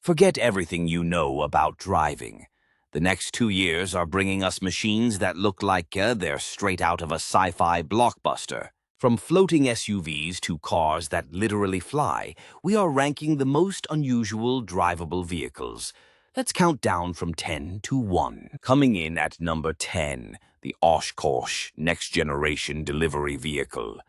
Forget everything you know about driving. The next 2 years are bringing us machines that look like they're straight out of a sci-fi blockbuster. From floating SUVs to cars that literally fly, we are ranking the most unusual drivable vehicles. Let's count down from 10 to 1. Coming in at number 10, the Oshkosh Next Generation Delivery Vehicle.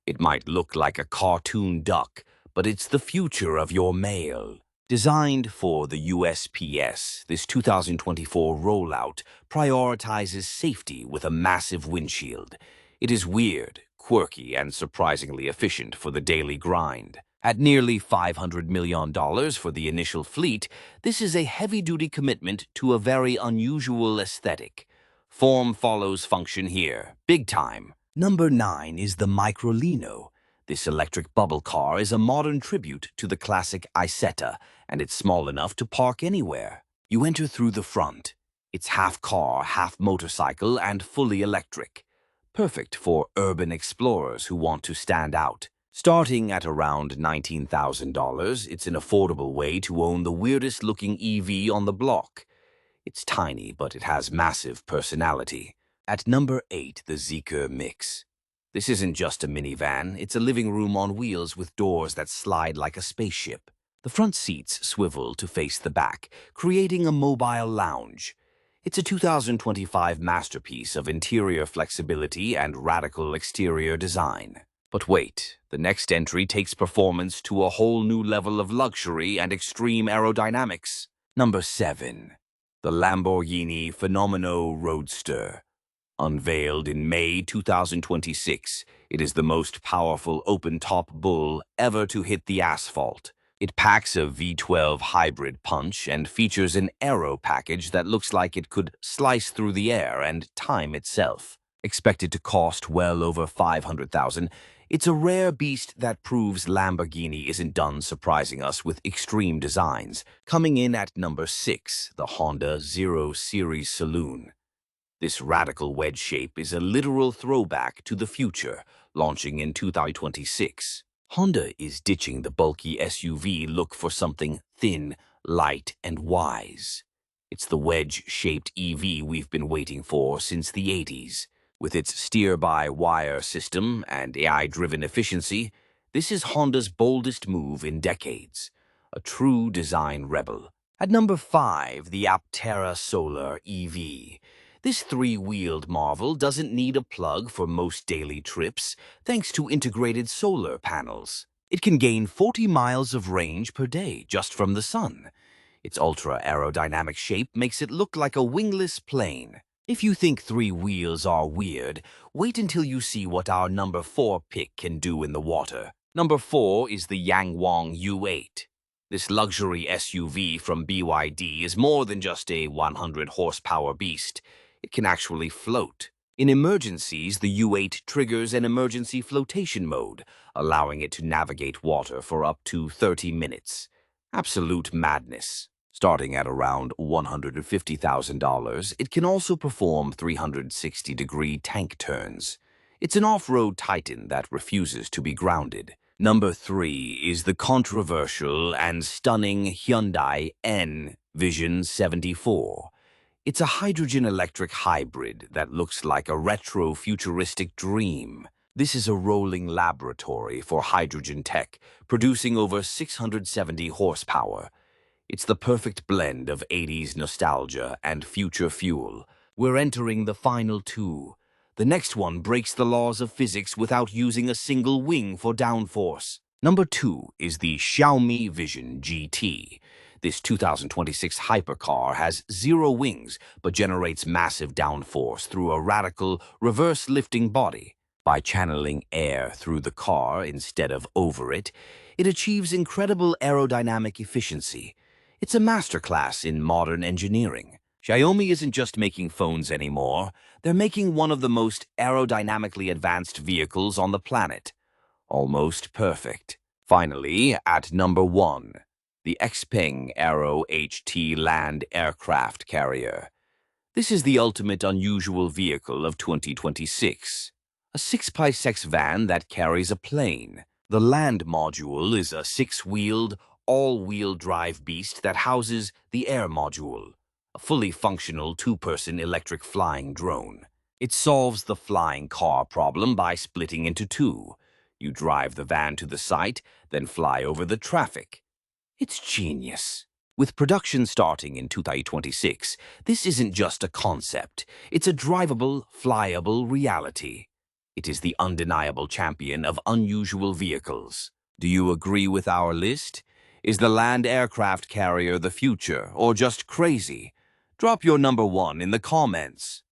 It might look like a cartoon duck, but it's the future of your mail. Designed for the USPS, this 2024 rollout prioritizes safety with a massive windshield. It is weird, quirky, and surprisingly efficient for the daily grind. At nearly $500 million for the initial fleet, this is a heavy-duty commitment to a very unusual aesthetic. Form follows function here, big time. Number 9 is the Microlino. This electric bubble car is a modern tribute to the classic Isetta, and it's small enough to park anywhere. You enter through the front. It's half car, half motorcycle, and fully electric. Perfect for urban explorers who want to stand out. Starting at around $19,000, it's an affordable way to own the weirdest-looking EV on the block. It's tiny, but it has massive personality. At number 8, the Zeekr Mix. This isn't just a minivan, it's a living room on wheels with doors that slide like a spaceship. The front seats swivel to face the back, creating a mobile lounge. It's a 2025 masterpiece of interior flexibility and radical exterior design. But wait, the next entry takes performance to a whole new level of luxury and extreme aerodynamics. Number 7. The Lamborghini Fenomeno Roadster. Unveiled in May 2026, it is the most powerful open-top bull ever to hit the asphalt. It packs a V12 hybrid punch and features an aero package that looks like it could slice through the air and time itself. Expected to cost well over $500,000, it's a rare beast that proves Lamborghini isn't done surprising us with extreme designs. Coming in at number 6, the Honda Zero Series Saloon. This radical wedge shape is a literal throwback to the future, launching in 2026. Honda is ditching the bulky SUV look for something thin, light, and wise. It's the wedge-shaped EV we've been waiting for since the 80s. With its steer-by-wire system and AI-driven efficiency, this is Honda's boldest move in decades. A true design rebel. At number 5, the Aptera Solar EV. This three-wheeled marvel doesn't need a plug for most daily trips, thanks to integrated solar panels. It can gain 40 miles of range per day just from the sun. Its ultra-aerodynamic shape makes it look like a wingless plane. If you think three wheels are weird, wait until you see what our number 4 pick can do in the water. Number 4 is the Yangwang U8. This luxury SUV from BYD is more than just a 100-horsepower beast. It can actually float. In emergencies, the U8 triggers an emergency flotation mode, allowing it to navigate water for up to 30 minutes. Absolute madness. Starting at around $150,000, it can also perform 360-degree tank turns. It's an off-road titan that refuses to be grounded. Number 3 is the controversial and stunning Hyundai N-Vision 74. It's a hydrogen-electric hybrid that looks like a retro-futuristic dream. This is a rolling laboratory for hydrogen tech, producing over 670 horsepower. It's the perfect blend of 80s nostalgia and future fuel. We're entering the final 2. The next one breaks the laws of physics without using a single wing for downforce. Number 2 is the Xiaomi Vision GT. This 2026 hypercar has 0 wings but generates massive downforce through a radical reverse-lifting body. By channeling air through the car instead of over it, it achieves incredible aerodynamic efficiency. It's a masterclass in modern engineering. Xiaomi isn't just making phones anymore, they're making one of the most aerodynamically advanced vehicles on the planet. Almost perfect. Finally, at number 1, the Xpeng Aero HT Land Aircraft Carrier. This is the ultimate unusual vehicle of 2026. A 6x6 van that carries a plane. The land module is a 6-wheeled, all-wheel drive beast that houses the Air Module, a fully functional two-person electric flying drone. It solves the flying car problem by splitting into two. You drive the van to the site, then fly over the traffic. It's genius. With production starting in 2026, this isn't just a concept. It's a drivable, flyable reality. It is the undeniable champion of unusual vehicles. Do you agree with our list? Is the land aircraft carrier the future, or just crazy? Drop your number one in the comments.